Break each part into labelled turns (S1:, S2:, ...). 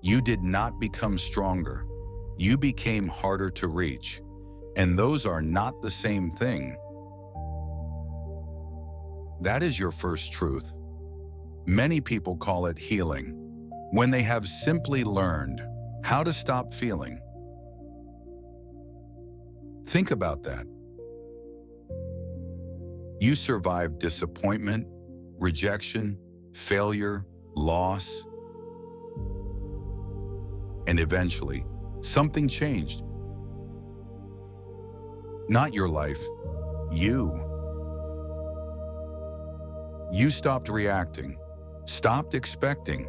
S1: You did not become stronger. You became harder to reach. And those are not the same thing. That is your first truth. Many people call it healing, when they have simply learned how to stop feeling. Think about that. You survived disappointment, rejection, failure, loss, and eventually, something changed. Not your life, you. You stopped reacting, stopped expecting,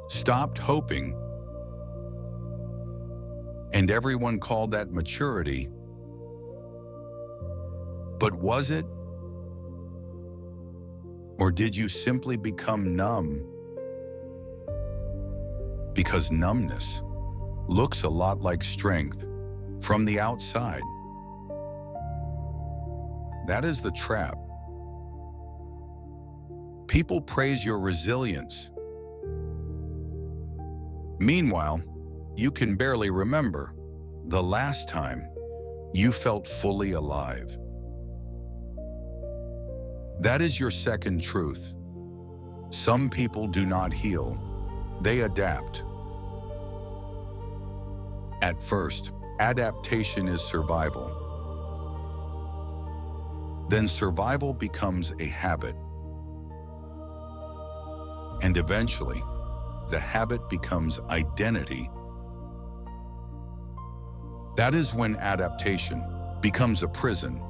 S1: stopped hoping, and everyone called that maturity. But was it? Or did you simply become numb? Because numbness looks a lot like strength from the outside. That is the trap. People praise your resilience. Meanwhile, you can barely remember the last time you felt fully alive. That is your second truth. Some people do not heal, they adapt. At first, adaptation is survival. Then survival becomes a habit. And eventually, the habit becomes identity. That is when adaptation becomes a prison.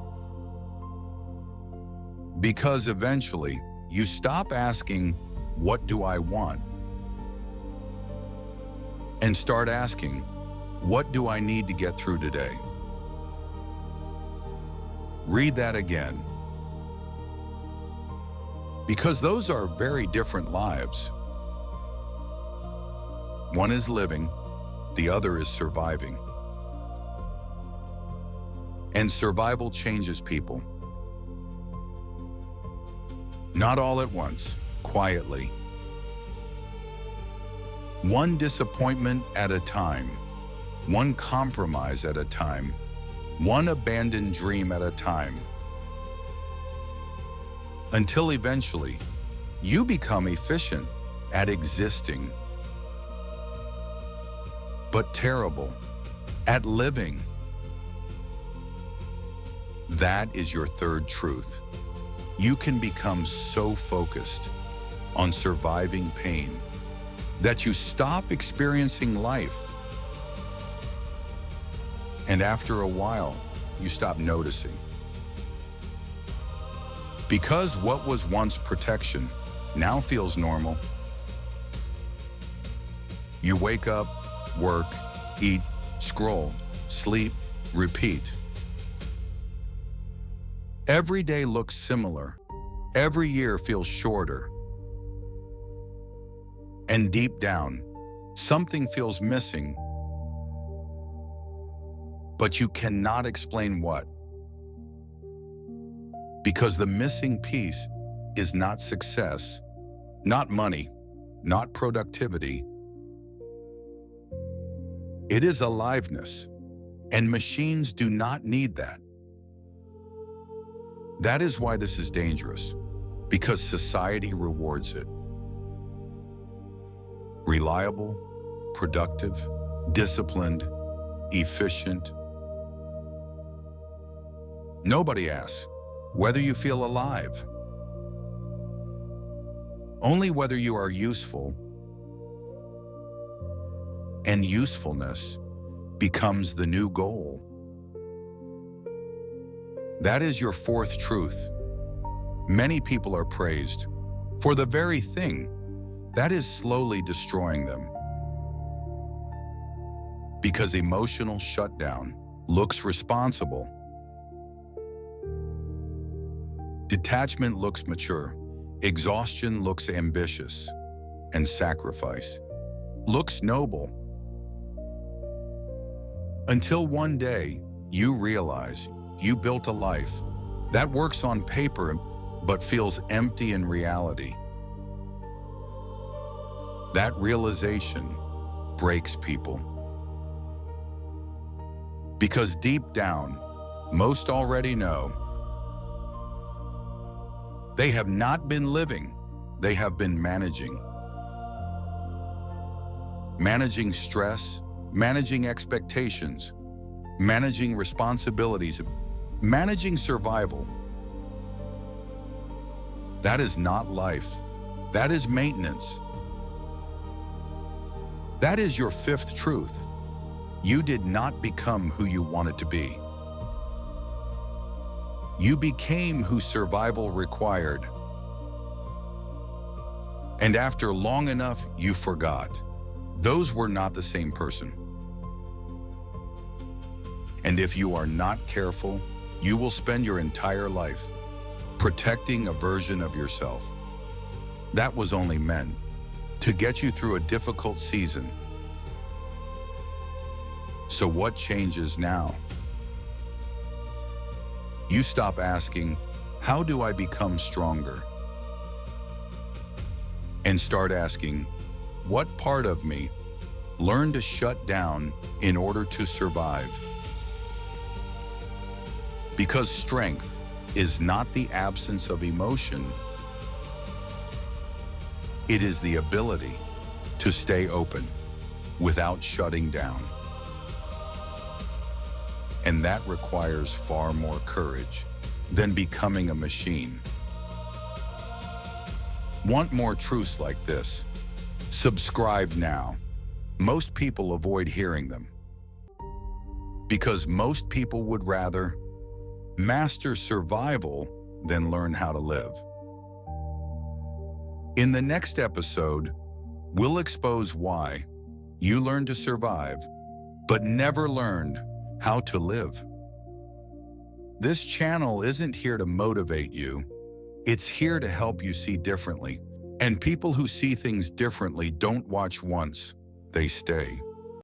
S1: Because eventually, you stop asking, "What do I want?" and start asking, "What do I need to get through today?" Read that again. Because those are very different lives. One is living, the other is surviving. And survival changes people. Not all at once, quietly. One disappointment at a time, one compromise at a time, one abandoned dream at a time. Until eventually, you become efficient at existing, but terrible at living. That is your third truth. You can become so focused on surviving pain that you stop experiencing life. And after a while, you stop noticing. Because what was once protection now feels normal. You wake up, work, eat, scroll, sleep, repeat. Every day looks similar. Every year feels shorter. And deep down, something feels missing. But you cannot explain what. Because the missing piece is not success, not money, not productivity. It is aliveness, and machines do not need that. That is why this is dangerous, because society rewards it. Reliable, productive, disciplined, efficient. Nobody asks whether you feel alive. Only whether you are useful. And usefulness becomes the new goal. That is your fourth truth. Many people are praised for the very thing that is slowly destroying them. Because emotional shutdown looks responsible. Detachment looks mature, exhaustion looks ambitious, and sacrifice looks noble. Until one day, you realize you built a life that works on paper but feels empty in reality. That realization breaks people. Because deep down, most already know they have not been living, they have been managing. Managing stress, managing expectations, managing responsibilities, managing survival. That is not life. That is maintenance. That is your fifth truth. You did not become who you wanted to be. You became who survival required. And after long enough, you forgot. Those were not the same person. And if you are not careful, you will spend your entire life protecting a version of yourself that was only meant to get you through a difficult season. So what changes now? You stop asking, how do I become stronger? And start asking, what part of me learned to shut down in order to survive? Because strength is not the absence of emotion. It is the ability to stay open without shutting down. And that requires far more courage than becoming a machine. Want more truths like this? Subscribe now. Most people avoid hearing them because most people would rather master survival than learn how to live. In the next episode, we'll expose why you learned to survive, but never learned how to live. This channel isn't here to motivate you. It's here to help you see differently. And people who see things differently don't watch once, they stay.